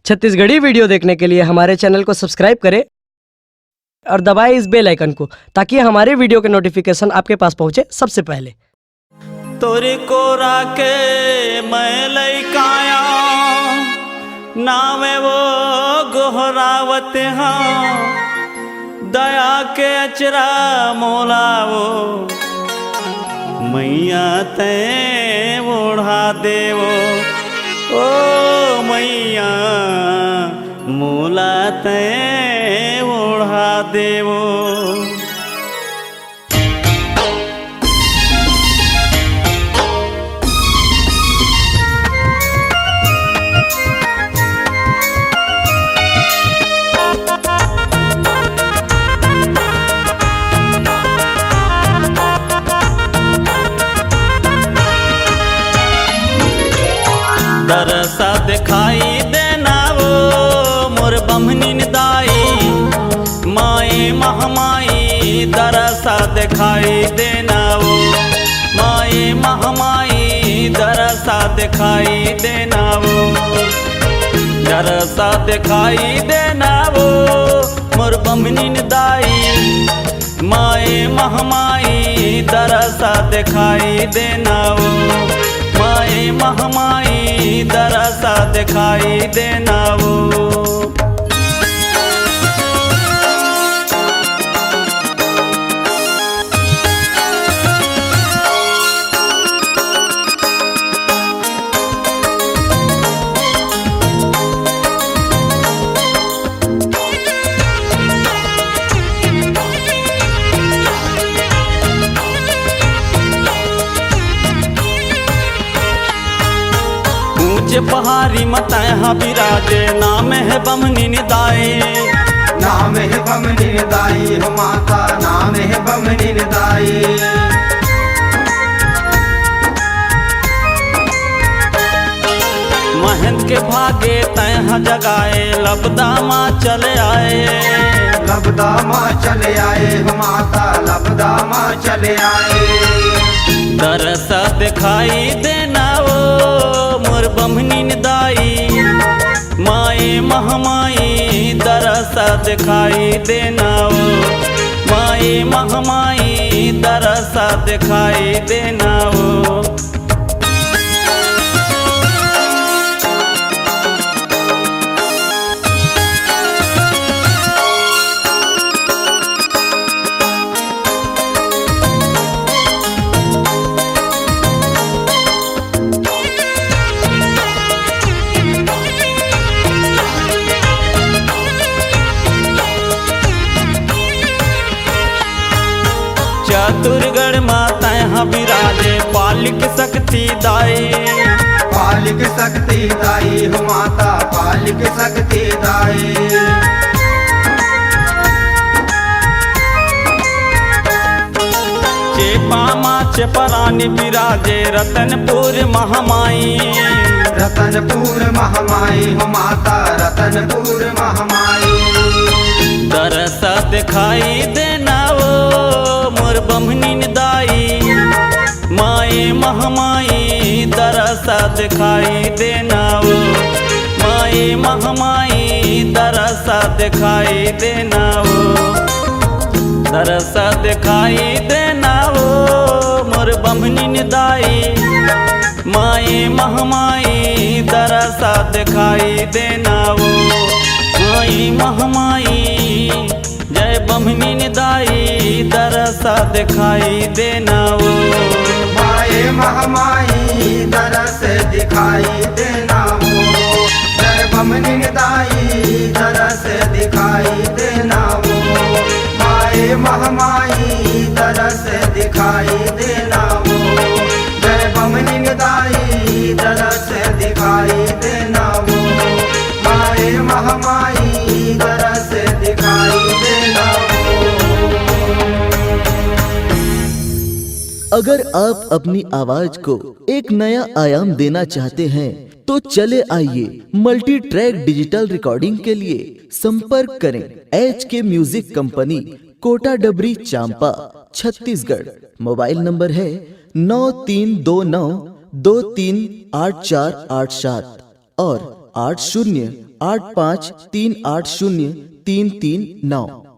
Chhattisgarhi video देखने के लिए हमारे चैनल को सब्सक्राइब करें और दबाएं इस बेल आइकन को, ताकि हमारे वीडियो के नोटिफिकेशन आपके पास पहुंचे सबसे पहले। तोरे को राके मैं लैकाया नावे वो गोहरावत हाँ, दया के अचरा मोलावो मैया ते ओढ़ा देवो, ओ मैया मोला ते ओढ़ा देवो। दरसा दिखाई देना वो मोर बमनिन दाई, माए महमाई दरसा दिखाई देना वो, माए महमाई दरसा दिखाई देना वो, दरसा दिखाई देना वो मोर बमनिन दाई, माए महमाई दरसा दिखाई देना वो, माए महमाई दरसा दिखाई देना वो। पहाड़ी मतः विराजे नाम है बमनिन दाई, नाम है बमनिन दाई हो माता, नाम है बमनिन दाई। महंत के भागे तह जगाए लबदा माँ चले आए, लबदा माँ चले आए हो माता, लबदा माँ चले आए। दरसा दिखाई देना वो मोर बमनिन दाई, माए महमाई दरसा दिखाई देना वो, माए महमाई दरसा दिखाई देना वो। चतुरगढ़ माता यहाँ विराजे पालिक शक्ति दाई, पालिक शक्ति दाई हो माता, पालिक शक्ति दाई। चेपा माँ चेपरानी विराजे रतनपुर महामाई, रतनपुर महामाई हो माता, रतनपुर महामाई। दरसा दिखाई देना वो मोर बमनिन दाई, माए महमाई दरसा दिखाई देना वो, माए महमाई दरसा दिखाई देना वो, दरसा दिखाई देना वो मोर बमनिन दाई, माए महमाई दरसा दिखाई देना वो, माए महमाई जय बमनिन दाई दरसा दिखाई देना वो, माए महमाई दरस दिखाई देना वो, जय बमनिन दाई दरस दिखाई देना वो, माए महमाई दरस दिखाई देना वो, जय बमनिन दाई दरस दिखाई देना वो, माए महमाई दरस दिखाई देना वो। अगर आप अपनी आवाज को एक नया आयाम देना चाहते हैं तो चले आइए मल्टी ट्रैक डिजिटल रिकॉर्डिंग के लिए संपर्क करें HK म्यूजिक कंपनी, कोटा डबरी, चांपा, छत्तीसगढ़। मोबाइल नंबर है 9329238487 और 80 85380339।